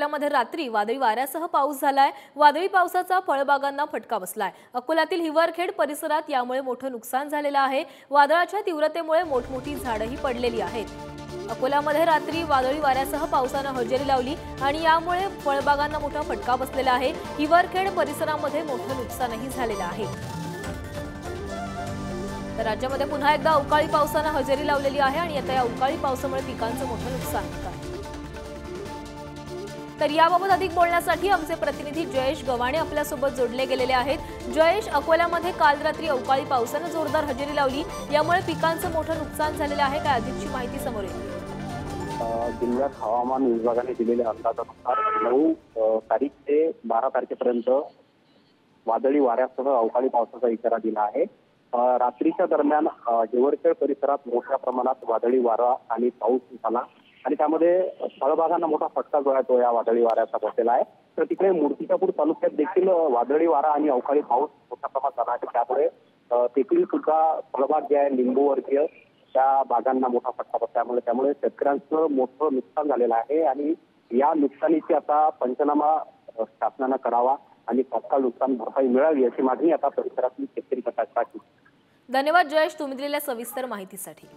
अकोल्यामध्ये रात्री वादळी वाऱ्यासह पाऊस झालाय। वादळी पावसाचा फळबागांना फटका बसलाय। अकोल्यातील हिवरखेड परिसरात यामुळे मोठं नुकसान झालेलं आहे। वादळाच्या तीव्रतेमुळे मोठमोठी झाडंही पडलेली आहेत। अकोल्यामध्ये रात्री वादळी वाऱ्यासह पावसाने हजेरी लावली आणि यामुळे फळबागांना मोठा फटका बसलेला आहे। हिवरखेड परिसरामध्ये मोठं नुकसानही झालेलं आहे। तर राज्यामध्ये पुन्हा एकदा अवकाळी पावसाने हजेरी लावलेली आहे आणि आता या अवकाळी पावसामुळे पिकांचं मोठं नुकसान होत आहे। तर याबाबत अधिक बोलण्यासाठी आमचे प्रतिनिधी जयेश गव्हाणे आपल्या सोबत जोडले गेलेले आहेत। जयेश, अकोल्यामध्ये काल रात्री अवकाळी पावसाने जोरदार हजेरी लावली, यामुळे पिकांचं मोठं नुकसान झालेलं आहे। काय अधिकची माहिती समोर येते? जिल्ह्यात हवामान विभागाने दिलेल्या अंदाजानुसार 9 तारीख ते 12 तारखेपर्यंत वादळी वाऱ्यासह अवकाळी पावसाचा इशारा दिला आहे। रात्रीच्या दरम्यान हिवरखेड परिसरात मोठ्या प्रमाणात वादळी वारा आणि पाऊस झाला आणि त्यामध्ये फळबागांना मोठा फटका जो आहे तो या वादळी वाऱ्याचा बसलेला आहे। तर तिकडे मूर्तिजापूर तालुक्यात देखील वादळी वारा आणि अवकाळी पाऊस मोठ्या प्रमाणात झाला आहे। त्यामुळे तेथील सुद्धा फळबाग जे आहे लिंबू वर्गीय त्या बागांना मोठा फटका बसला, त्यामुळे शेतकऱ्यांचं मोठं नुकसान झालेलं आहे आणि या नुकसानीची आता पंचनामा शासनानं करावा आणि तात्काळ नुकसान भरपाई मिळावी अशी मागणी आता परिसरातील शेतकरी गटाची आहे। धन्यवाद जयेश, तुम्ही दिलेल्या सविस्तर माहितीसाठी।